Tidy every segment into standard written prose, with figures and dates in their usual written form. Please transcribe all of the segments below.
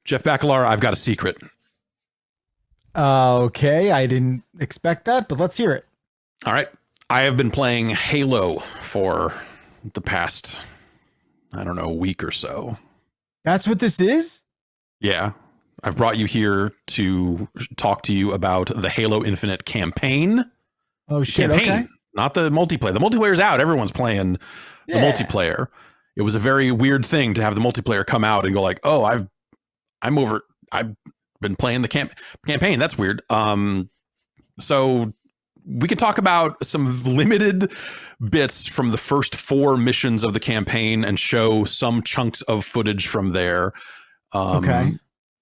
Jeff Bakalar, I've got a secret. Okay, I didn't expect that, but let's hear it. All right. I have been playing Halo for the past, I don't know, week or so. That's what this is? Yeah. I've brought you here to talk to you about the Halo Infinite campaign. Oh, shit, Campaign, okay. not the multiplayer. The multiplayer's out. Everyone's playing the multiplayer. It was a very weird thing to have the multiplayer come out and go like, oh, I've been playing the campaign. That's weird. So we can talk about some limited bits from the first 4 missions of the campaign and show some chunks of footage from there. Okay.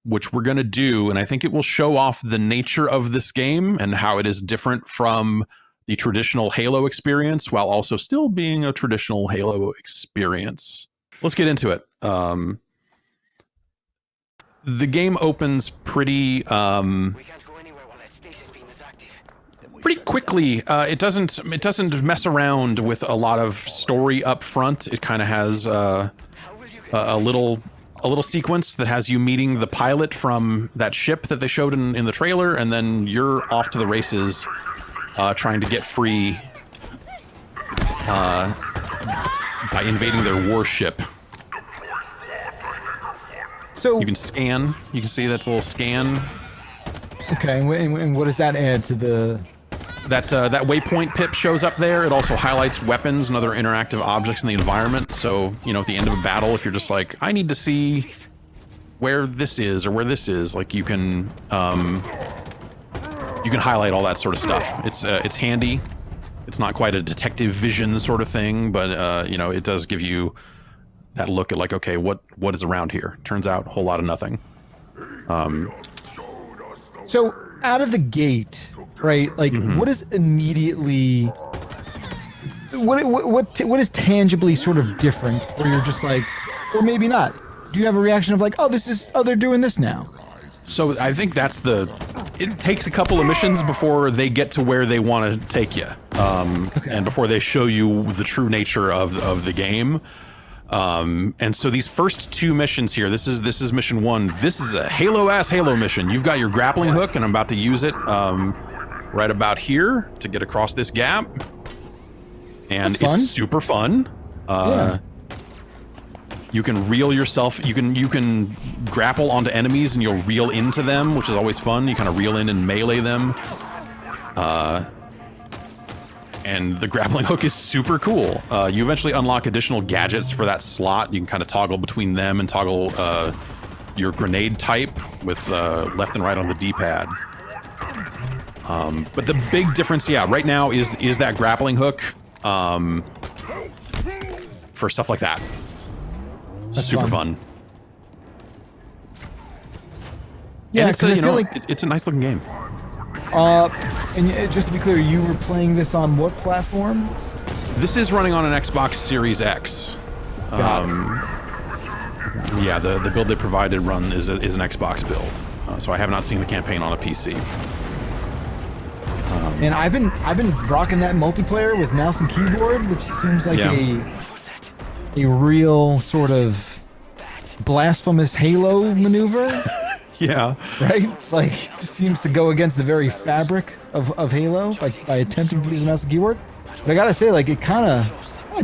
Which we're going to do. And I think it will show off the nature of this game and how it is different from the traditional Halo experience while also still being a traditional Halo experience. Let's get into it. The game opens pretty pretty quickly. It doesn't mess around with a lot of story up front. It kind of has a little sequence that has you meeting the pilot from that ship that they showed in the trailer, and then you're off to the races trying to get free by invading their warship. So you can scan. You can see that little scan. Okay, and what does that add to the... That waypoint pip shows up there. It also highlights weapons and other interactive objects in the environment. So, you know, at the end of a battle, if you're just like, I need to see where this is or where this is, like you can highlight all that sort of stuff. It's handy. It's not quite a detective vision sort of thing, but you know, it does give you that look at like, okay, what is around here? Turns out a whole lot of nothing. So out of the gate, right? Like, what is immediately, what is tangibly sort of different? Where you're just like, or maybe not. Do you have a reaction of like, oh, they're doing this now? So I think it takes a couple of missions before they get to where they want to take you, and before they show you the true nature of the game. And so these first 2 missions here, this is mission 1. This is a Halo-ass Halo mission. You've got your grappling hook, and I'm about to use it right about here to get across this gap. And it's super fun. You can reel yourself. You can grapple onto enemies, and you'll reel into them, which is always fun. You kind of reel in and melee them. And the grappling hook is super cool. You eventually unlock additional gadgets for that slot. You can kind of toggle between them and toggle your grenade type with left and right on the D-pad. But the big difference, right now is that grappling hook for stuff like that. That's super fun. Yeah, and it's a nice looking game. And just to be clear, you were playing this on what platform? This is running on an Xbox Series X. Yeah, the build they provided is an Xbox build. So I have not seen the campaign on a PC. And I've been rocking that multiplayer with mouse and keyboard, which seems like a real sort of blasphemous Halo maneuver. Yeah. Right? Like, it just seems to go against the very fabric of Halo by attempting to use a mouse and keyboard. But I gotta say, like, it kind of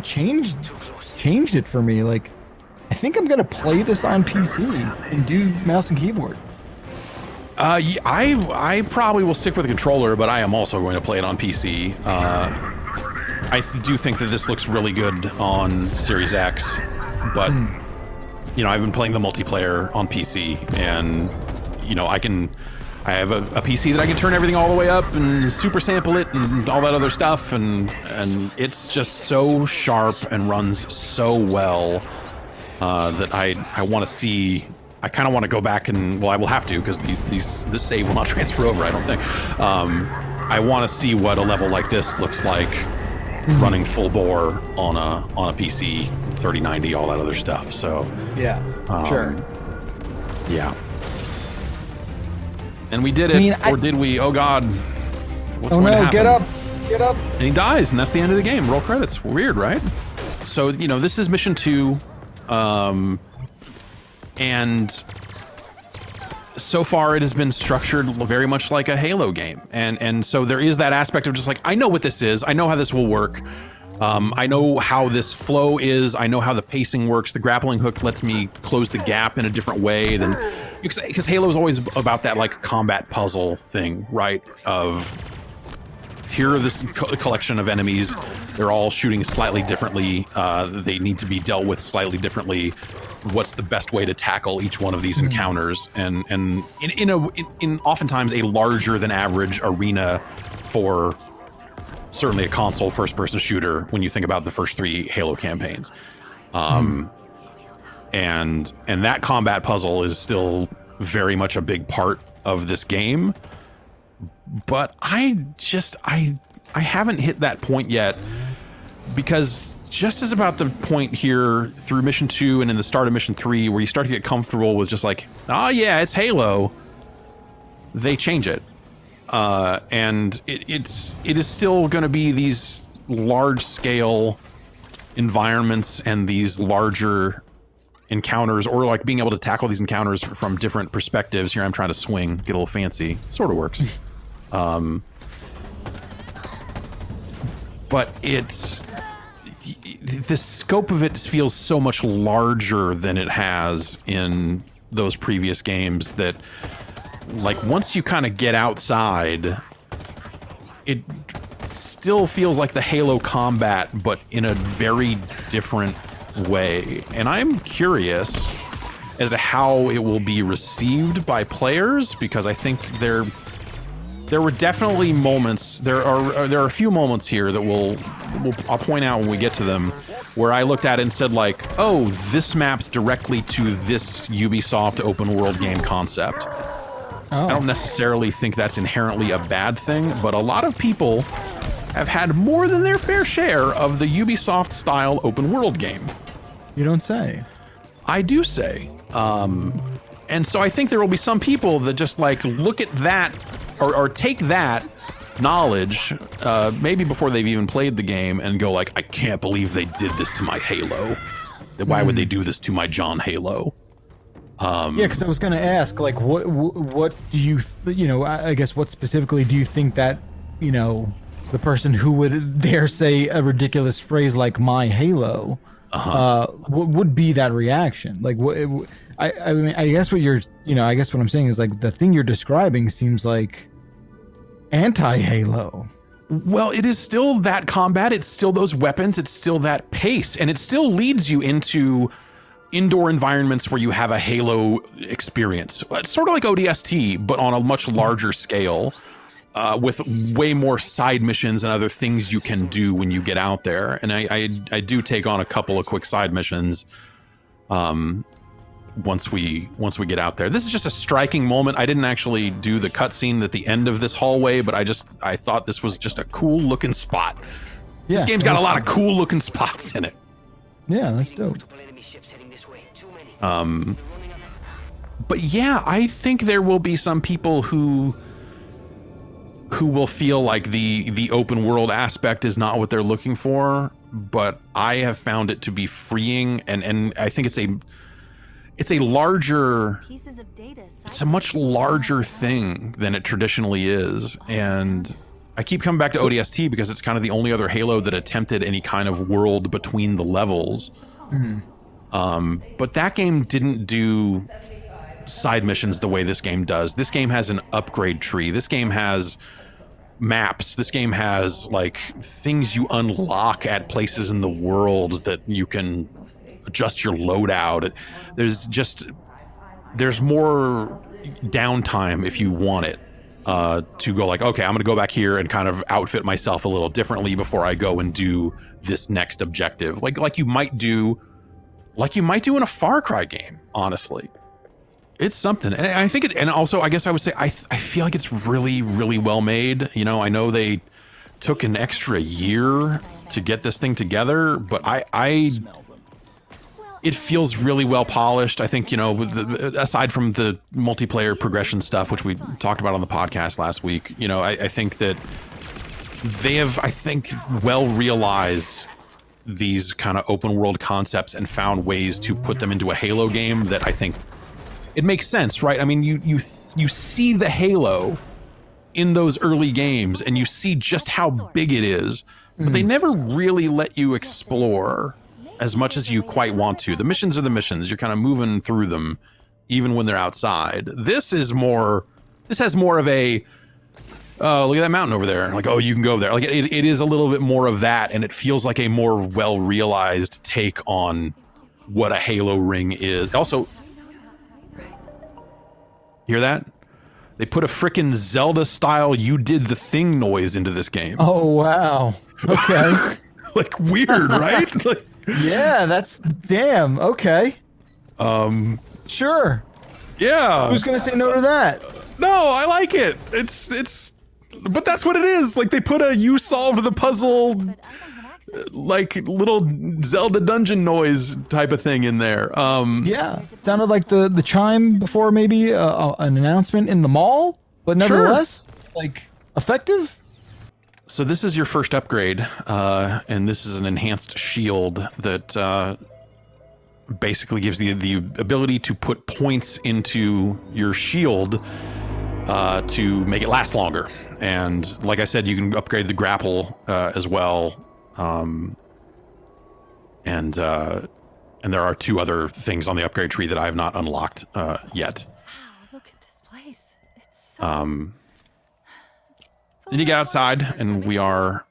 changed it for me. Like, I think I'm gonna play this on PC and do mouse and keyboard. I probably will stick with the controller, but I am also going to play it on PC. I do think that this looks really good on Series X, but you know, I've been playing the multiplayer on PC, and you know, I have a PC that I can turn everything all the way up and super sample it and all that other stuff, and it's just so sharp and runs so well that I want to see. I kind of want to go back and, well, I will have to, because this save will not transfer over, I don't think. I want to see what a level like this looks like running full bore on a PC, 3090, all that other stuff. So yeah, sure. Yeah. And we did it, or did we? Oh God. What's going to happen? Get up. And he dies, and that's the end of the game. Roll credits. Weird, right? So, you know, this is mission 2. And so far it has been structured very much like a Halo game, and so there is that aspect of just like, I know what this is, I know how this will work, I know how this flow is, I know how the pacing works. The grappling hook lets me close the gap in a different way than, because Halo is always about that like combat puzzle thing, right? Of here are this collection of enemies, they're all shooting slightly differently, they need to be dealt with slightly differently. What's the best way to tackle each one of these encounters, and in oftentimes a larger than average arena for certainly a console first-person shooter when you think about the first 3 Halo campaigns. And that combat puzzle is still very much a big part of this game, but I haven't hit that point yet, because just as about the point here through mission 2 and in the start of mission 3 where you start to get comfortable with just like, oh yeah, it's Halo, they change it. And it is still going to be these large scale environments and these larger encounters, or like being able to tackle these encounters from different perspectives. Here I'm trying to swing, get a little fancy, sort of works. But the scope of it feels so much larger than it has in those previous games that, like, once you kind of get outside, it still feels like the Halo combat, but in a very different way. And I'm curious as to how it will be received by players, because I think there were definitely moments, there are a few moments here that I'll point out when we get to them, where I looked at it and said like, oh, this maps directly to this Ubisoft open world game concept. I don't necessarily think that's inherently a bad thing, but a lot of people have had more than their fair share of the Ubisoft style open world game. You don't say. I do say. And so I think there will be some people that just like look at that or take that knowledge, maybe before they've even played the game, and go like, I can't believe they did this to my Halo. Why would they do this to my John Halo? Yeah, because I was going to ask, like, what do you, I guess, what specifically do you think that, the person who would dare say a ridiculous phrase like "my Halo" would be that reaction? Like, I mean, I guess what you're, I guess what I'm saying is like the thing you're describing seems like anti-Halo. Well, it is still that combat. It's still those weapons. It's still that pace, and it still leads you into indoor environments where you have a Halo experience. It's sort of like ODST, but on a much larger scale, with way more side missions and other things you can do when you get out there. And I do take on a couple of quick side missions once we get out there. This is just a striking moment. I didn't actually do the cutscene at the end of this hallway, but I thought this was just a cool looking spot. Yeah, this game's got a lot of cool looking spots in it. Yeah, that's dope. But yeah, I think there will be some people who will feel like the open world aspect is not what they're looking for, but I have found it to be freeing, and I think it's a much larger thing than it traditionally is. And I keep coming back to ODST because it's kind of the only other Halo that attempted any kind of world between the levels. But that game didn't do side missions the way this game does. This game has an upgrade tree. This game has maps. This game has like things you unlock at places in the world that you can adjust your loadout. There's more downtime if you want it, to go like, okay, I'm gonna go back here and kind of outfit myself a little differently before I go and do this next objective. Like you might do in a Far Cry game, honestly. It's something. And I think and also I guess I would say I feel like it's really, really well made. I know they took an extra year to get this thing together, but it feels really well polished. I think, aside from the multiplayer progression stuff, which we talked about on the podcast last week, I think that they have, well realized these kind of open world concepts and found ways to put them into a Halo game that I think it makes sense, right? I mean, you see the halo in those early games, and you see just how big it is, but they never really let you explore as much as you quite want to. The missions are the missions. You're kind of moving through them, even when they're outside. This has more of a, look at that mountain over there. Like, oh, you can go there. Like, it is a little bit more of that, and it feels like a more well-realized take on what a Halo ring is. Also, hear that? They put a frickin' Zelda-style "you did the thing" noise into this game. Oh, wow. Okay. Like, weird, right? Like, yeah, that's... Damn, okay. Sure. Yeah. Who's gonna say no to that? No, I like it. It's... But that's what it is. Like, they put a "you solved the puzzle," like, little Zelda dungeon noise type of thing in there. Yeah, it sounded like the chime before maybe an announcement in the mall, but nevertheless, like, effective. So this is your first upgrade, and this is an enhanced shield that basically gives you the ability to put points into your shield to make it last longer. And like I said, you can upgrade the grapple as well. And there are 2 other things on the upgrade tree that I have not unlocked yet. Wow, look at this place. It's so... Then you get outside, and we are,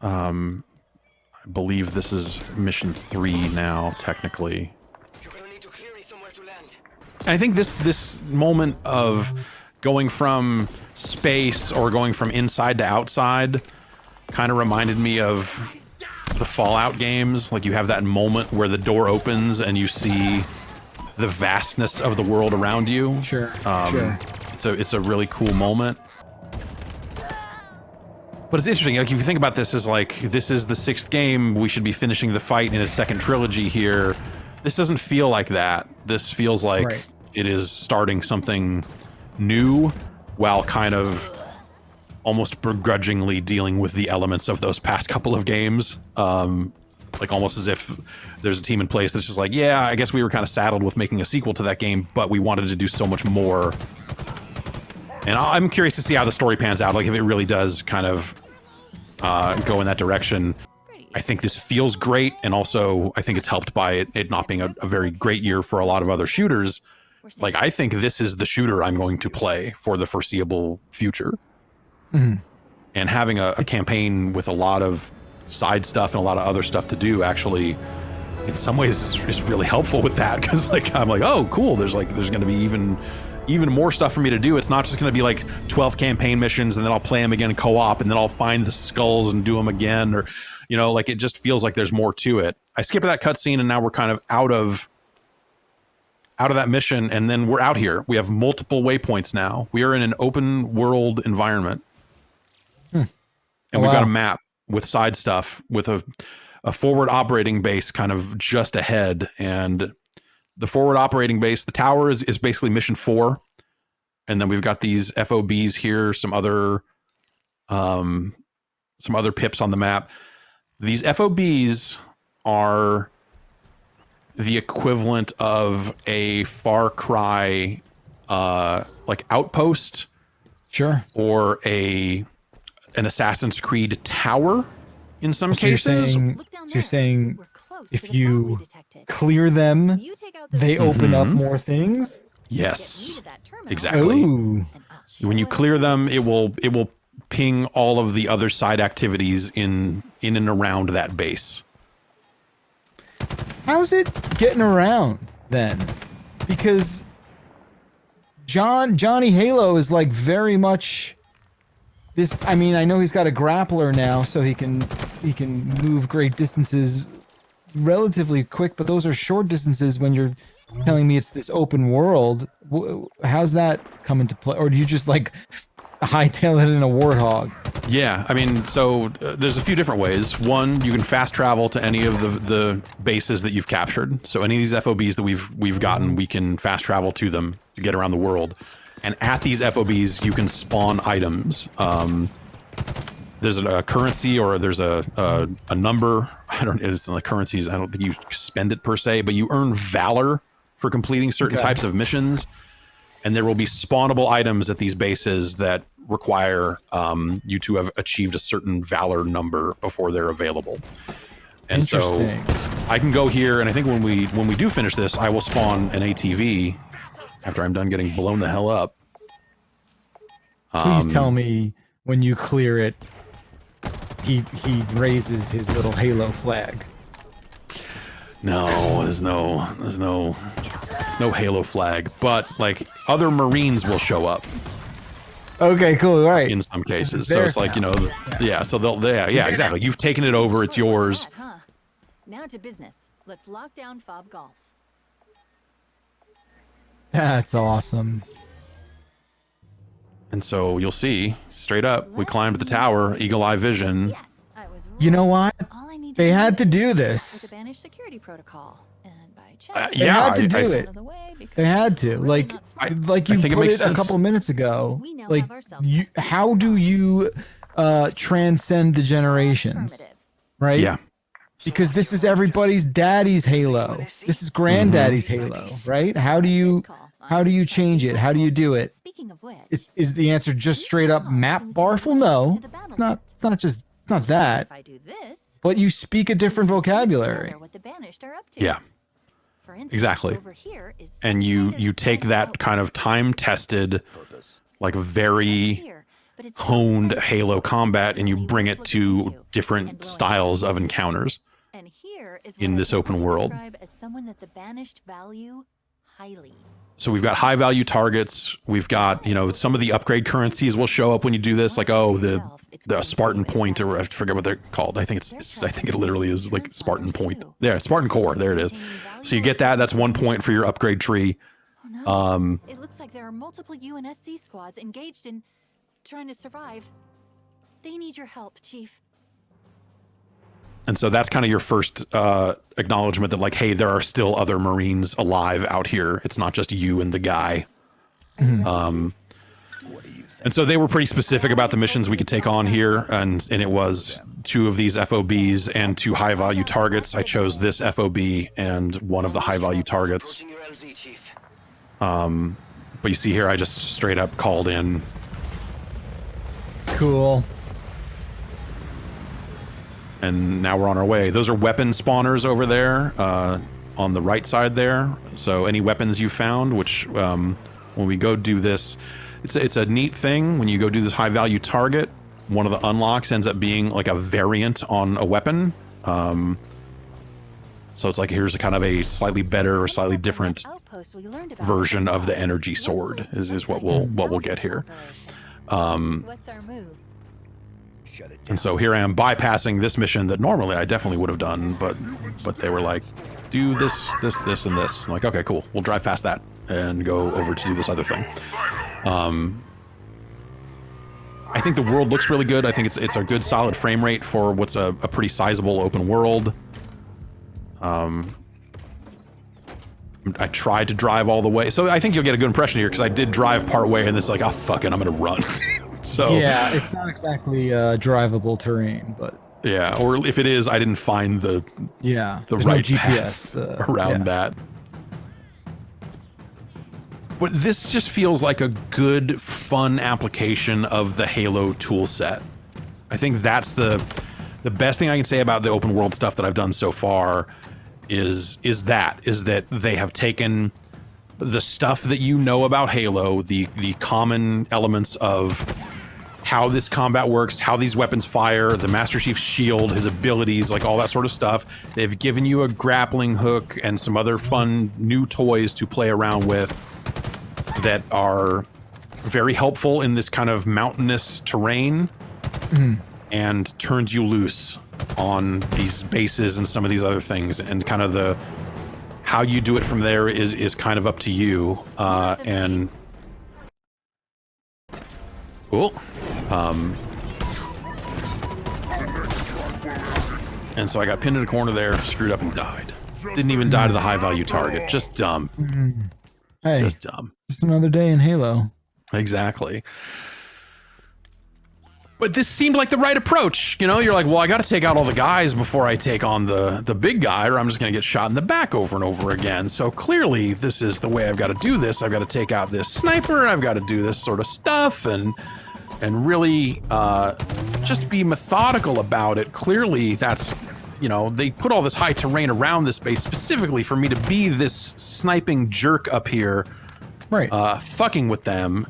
I believe this is mission 3 now, technically. And I think this moment of going from space or going from inside to outside kind of reminded me of the Fallout games. Like, you have that moment where the door opens and you see the vastness of the world around you. Sure. It's a really cool moment. But it's interesting, like, if you think about this as, like, this is the 6th game, we should be finishing the fight in a second trilogy here. This doesn't feel like that. This feels like it is starting something new, while kind of almost begrudgingly dealing with the elements of those past couple of games. Like, almost as if there's a team in place that's just like, yeah, I guess we were kind of saddled with making a sequel to that game, but we wanted to do so much more. And I'm curious to see how the story pans out, like if it really does kind of go in that direction. I think this feels great, and also I think it's helped by it not being a very great year for a lot of other shooters. Like, I think this is the shooter I'm going to play for the foreseeable future. And having a campaign with a lot of side stuff and a lot of other stuff to do, actually, in some ways is really helpful with that, because, like, I'm like, oh, cool, there's going to be even more stuff for me to do. It's not just going to be like 12 campaign missions and then I'll play them again co-op and then I'll find the skulls and do them again, or, you know, like, it just feels like there's more to it. I skipped that cutscene and now we're kind of out of that mission, and then we're out here. We have multiple waypoints now. We are in an open world environment. And we've got a map with side stuff, with a forward operating base kind of just ahead. And the forward operating base, the tower is basically mission 4. And then we've got these FOBs here, some other pips on the map. These FOBs are the equivalent of a Far Cry like outpost. Sure. Or an Assassin's Creed tower in some cases. You're saying if you clear them, they open up more things? Yes, exactly. Ooh. When you clear them, it will ping all of the other side activities in and around that base. How's it getting around then? Because Johnny Halo is like very much this. I mean, I know he's got a grappler now, so he can move great distances relatively quick, but those are short distances when you're telling me it's this open world. How's that come into play? Or do you just like hightail it in a warthog? Yeah, I mean, so there's a few different ways. One, you can fast travel to any of the bases that you've captured. So any of these FOBs that we've gotten, we can fast travel to them to get around the world. And at these FOBs, you can spawn items. There's a currency, or there's a number. It's in the currencies. I don't think you spend it per se, but you earn valor for completing certain types of missions, and there will be spawnable items at these bases that require you to have achieved a certain valor number before they're available. And so I can go here, and I think when we do finish this, I will spawn an ATV after I'm done getting blown the hell up. Please tell me when you clear it, he raises his little Halo flag. No, there's no Halo flag, but like other Marines will show up. Okay, cool. All right. In some cases, so it's like, you know, yeah. So yeah, exactly. You've taken it over; it's yours. Now to business. Let's lock down Fob Golf. That's awesome. And so you'll see, straight up, we climbed the tower, eagle eye vision. Yes, I was right. You know what? All I need They had to do with this. the banished security protocol, and by They had to do it. They had to. Like you put it a couple minutes ago. Like, how do you transcend the generations? Right? Yeah. Because this is everybody's daddy's Halo. This is granddaddy's Halo, right? How do you change it? How do you do it? Speaking of which, Is the answer just straight up map barful? No. It's not that. if I do this, But you speak a different vocabulary. what the banished are up to. Yeah. For instance, Exactly. over here is And you take that kind of time-tested, like very here, but it's honed Halo combat, and you bring it to different styles of encounters. And here is in what I this can open world. describe as someone that the banished value highly. So we've got high value targets. We've got, you know, some of the upgrade currencies will show up when you do this, like, oh, the Spartan point, or I forget what they're called. I think I think it literally is like Spartan point. There, Spartan core. There it is. So you get that. That's 1 point for your upgrade tree. Oh, no. It looks like there are multiple UNSC squads engaged in trying to survive. They need your help, Chief. And so that's kind of your first acknowledgement that, like, hey, there are still other Marines alive out here. It's not just you and the guy. And so they were pretty specific about the missions we could take on here, and it was 2 of these FOBs and 2 high value targets. I chose this FOB and one of the high value targets. But you see here, I just straight up called in. Cool. And now we're on our way. Those are weapon spawners over there on the right side there. So any weapons you found, which when we go do this, it's a neat thing. When you go do this high value target, one of the unlocks ends up being like a variant on a weapon. So it's like, here's a kind of a slightly better or slightly different version of the energy sword is what we'll get here. What's our move? And so here I am bypassing this mission that normally I definitely would have done, but they were like, do this, this, this, and this. I'm like, okay, cool. We'll drive past that and go over to do this other thing. I think the world looks really good. I think it's a good solid frame rate for what's a pretty sizable open world. I tried to drive all the way. So I think you'll get a good impression here, because I did drive part way and it's like, oh, fuck it, I'm going to run. So yeah, it's not exactly drivable terrain, but yeah, or if it is, I didn't find the right path around that. But this just feels like a good, fun application of the Halo tool set. I think that's the best thing I can say about the open world stuff that I've done so far is that they have taken the stuff that you know about Halo, the common elements of how this combat works, how these weapons fire, the Master Chief's shield, his abilities, like all that sort of stuff. They've given you a grappling hook and some other fun new toys to play around with that are very helpful in this kind of mountainous terrain, and turns you loose on these bases and some of these other things, and kind of how you do it from there is kind of up to you. And cool. And so I got pinned in a corner there, screwed up, and died. Didn't even die to the high value target. Just dumb. Hey, just dumb. Just another day in Halo. Exactly. But this seemed like the right approach. You know, you're like, well, I got to take out all the guys before I take on the big guy, or I'm just going to get shot in the back over and over again. So clearly, this is the way I've got to do this. I've got to take out this sniper. I've got to do this sort of stuff and really just be methodical about it. Clearly, that's, you know, they put all this high terrain around this base specifically for me to be this sniping jerk up here, right? Fucking with them,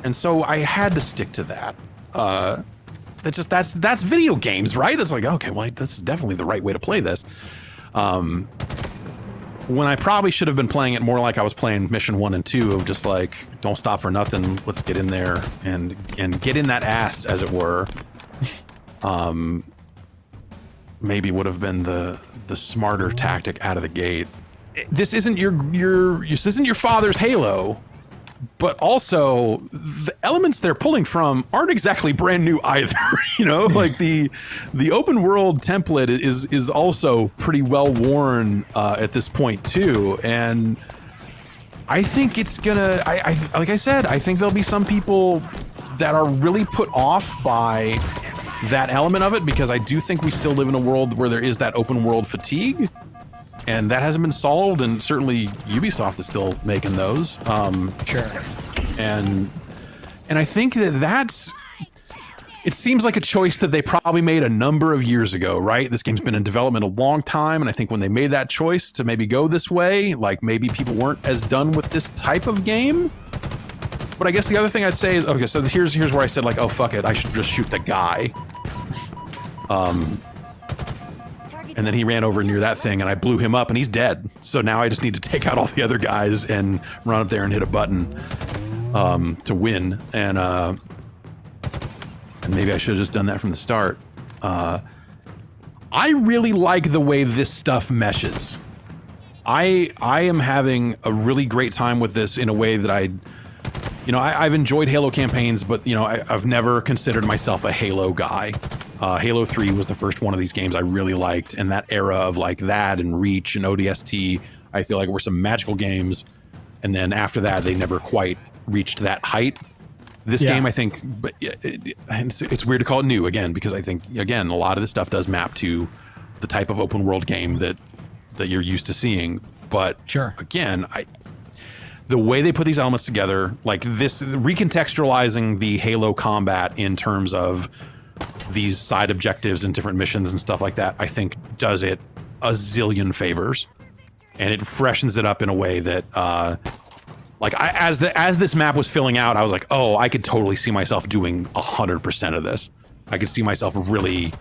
and so I had to stick to that. That's video games, right? That's like, okay, well, this is definitely the right way to play this. When I probably should have been playing it more like I was playing Mission 1 and 2 of just like, don't stop for nothing, let's get in there and get in that ass, as it were. Maybe would have been the smarter tactic out of the gate. This isn't this isn't your father's Halo. But also, the elements they're pulling from aren't exactly brand new either. You know, like the open world template is also pretty well worn at this point too. And I think it's gonna. I like I said, I think there'll be some people that are really put off by that element of it, because I do think we still live in a world where there is that open world fatigue. And that hasn't been solved, and certainly Ubisoft is still making those. Sure. And I think it seems like a choice that they probably made a number of years ago, right? This game's been in development a long time, and I think when they made that choice to maybe go this way, like maybe people weren't as done with this type of game. But I guess the other thing I'd say is, okay, so here's where I said like, oh fuck it, I should just shoot the guy. And then he ran over near that thing and I blew him up and he's dead. So now I just need to take out all the other guys and run up there and hit a button to win. And maybe I should have just done that from the start. I really like the way this stuff meshes. I am having a really great time with this in a way that I've enjoyed Halo campaigns, but I've never considered myself a Halo guy. Halo 3 was the first one of these games I really liked, and that era of like that and Reach and ODST, I feel like were some magical games. And then after that, they never quite reached that height. This game, I think, but it's weird to call it new again, because I think, again, a lot of this stuff does map to the type of open world game that you're used to seeing. But sure, again, the way they put these elements together, like this, recontextualizing the Halo combat in terms of these side objectives and different missions and stuff like that, I think does it a zillion favors, and it freshens it up in a way that, as this map was filling out, I was like, oh, I could totally see myself doing 100% of this. I could see myself really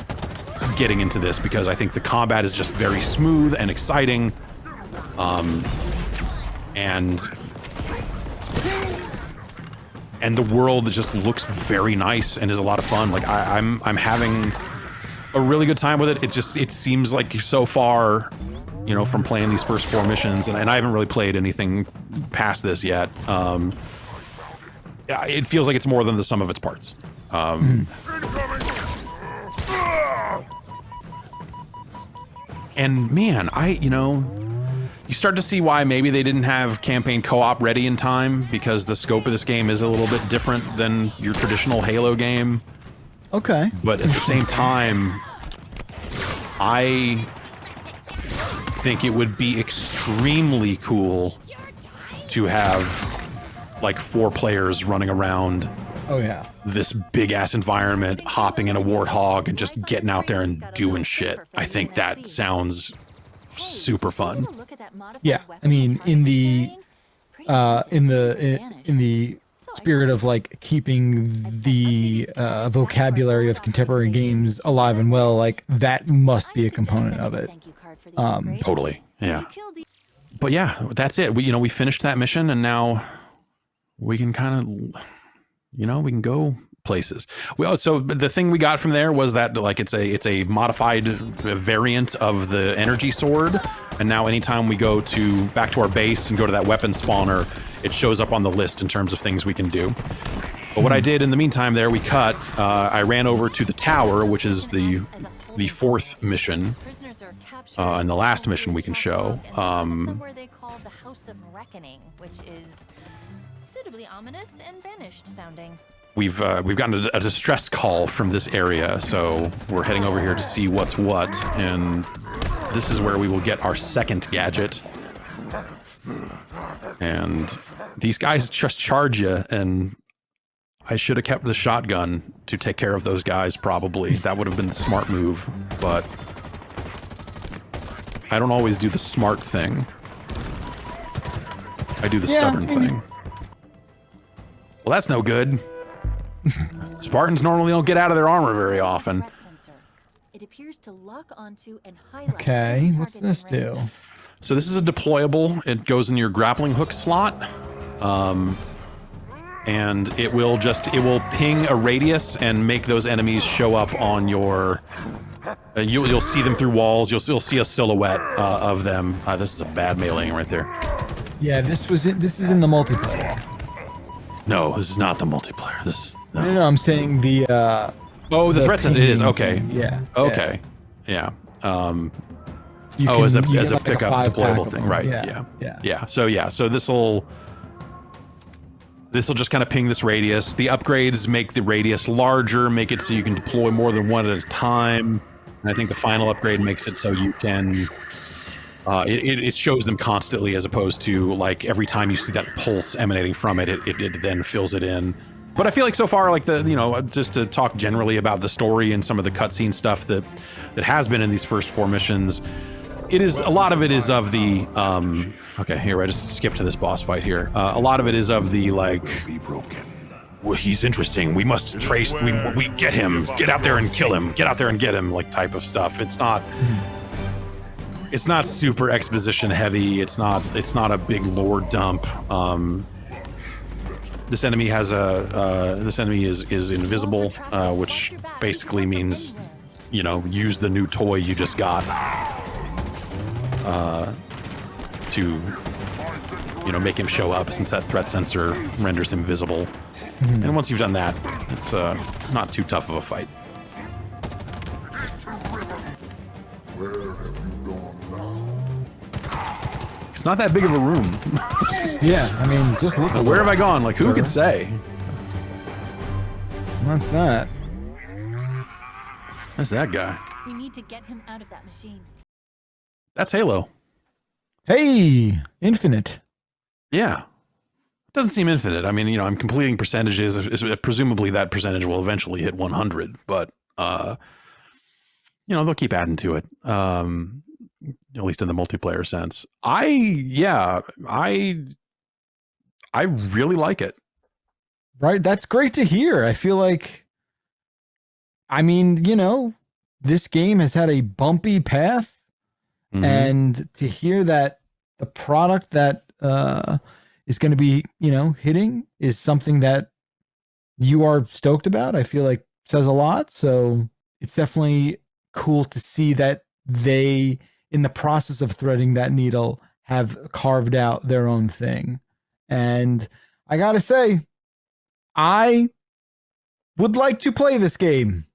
getting into this, because I think the combat is just very smooth and exciting, and the world just looks very nice and is a lot of fun. Like I'm having a really good time with it. It seems like so far, from playing these first 4 missions, and I haven't really played anything past this yet. It feels like it's more than the sum of its parts. And man, you start to see why maybe they didn't have campaign co-op ready in time, because the scope of this game is a little bit different than your traditional Halo game. Okay. But at the same time, I think it would be extremely cool to have like 4 players running around this big ass environment, hopping in a warthog and just getting out there and doing shit. I think that sounds super fun. Yeah, I mean, in the spirit of like keeping the vocabulary of contemporary games alive and well, like that must be a component of it. Totally, yeah. But yeah, that's it. We finished that mission, and now we can kind of, we can go places. So the thing we got from there was that like it's a modified variant of the energy sword, and now anytime we go back to our base and go to that weapon spawner, it shows up on the list in terms of things we can do. But what I did in the meantime there, I ran over to the tower, which is the 4th mission, and the last mission we can show. Somewhere they call the House of Reckoning, which is suitably ominous and vanished sounding. we've gotten a distress call from this area, so we're heading over here to see what's what, and this is where we will get our second gadget. And these guys just charge you, and I should have kept the shotgun to take care of those guys, probably. That would have been the smart move, but I don't always do the smart thing. I do the stubborn thing. Well, that's no good. Spartans normally don't get out of their armor very often. It appears to lock onto and highlight Okay, what's this do? So this is a deployable. It goes in your grappling hook slot. And it will ping a radius and make those enemies show up on your... you'll see them through walls. You'll see a silhouette of them. This is a bad meleeing right there. Yeah, this is in the multiplayer. No, this is not the multiplayer. No. No, I'm saying the the threat sense. It is okay. Yeah. Okay. Yeah. You as a like pickup deployable thing, right? Yeah. So this will just kind of ping this radius. The upgrades make the radius larger, make it so you can deploy more than one at a time. And I think the final upgrade makes it so you can. It shows them constantly, as opposed to like every time you see that pulse emanating from it, it then fills it in. But I feel like so far, like just to talk generally about the story and some of the cutscene stuff that has been in these first 4 missions, a lot of it is of the okay, here I just skipped to this boss fight here. A lot of it is of the like, well, he's interesting. We must trace. We get him. Get out there and kill him. Get out there and get him. Like type of stuff. It's not super exposition heavy. It's not a big lore dump. This enemy has this enemy is invisible, which basically means, use the new toy you just got to make him show up, since that threat sensor renders him visible. And once you've done that, it's not too tough of a fight. It's not that big of a room. Yeah, I mean, just look at where have I gone? Like, who could say? What's that? That's that guy. We need to get him out of that machine. That's Halo. Hey, infinite. Yeah. It doesn't seem infinite. I mean, I'm completing percentages. Presumably that percentage will eventually hit 100, but, they'll keep adding to it. At least in the multiplayer sense. I really like it. Right? That's great to hear. I feel like, this game has had a bumpy path, and to hear that the product that is going to be, hitting is something that you are stoked about, I feel like says a lot. So it's definitely cool to see that they, in the process of threading that needle, have carved out their own thing. And I gotta say, I would like to play this game.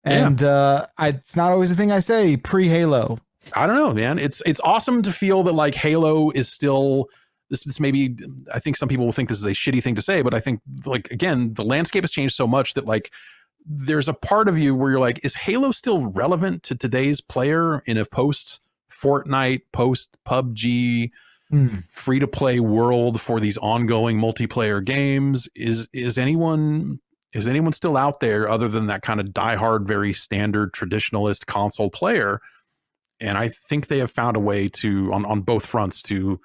And it's not always a thing I say pre-Halo. I don't know, man. It's awesome to feel that like Halo is still this maybe, I think some people will think this is a shitty thing to say, but I think, like, again, the landscape has changed so much that like there's a part of you where you're like, is Halo still relevant to today's player in a post Fortnite, post PUBG, free to play world for these ongoing multiplayer games? Is anyone still out there other than that kind of diehard, very standard traditionalist console player? And I think they have found a way to, on both fronts, to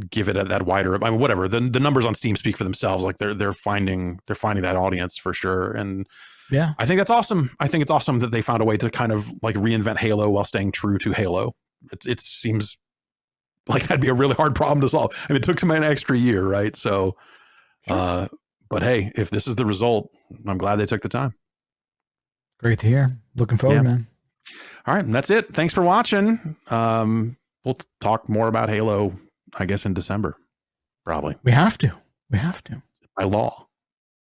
give it that wider. I mean, whatever. The numbers on Steam speak for themselves. Like they're finding that audience for sure. And yeah, I think that's awesome. I think it's awesome that they found a way to kind of like reinvent Halo while staying true to Halo. It seems like that'd be a really hard problem to solve. I mean, it took some an extra year, right? So, but hey, if this is the result, I'm glad they took the time. Great to hear. Looking forward, man. All right, and that's it. Thanks for watching. We'll talk more about Halo, I guess, in December, probably. We have to. By law.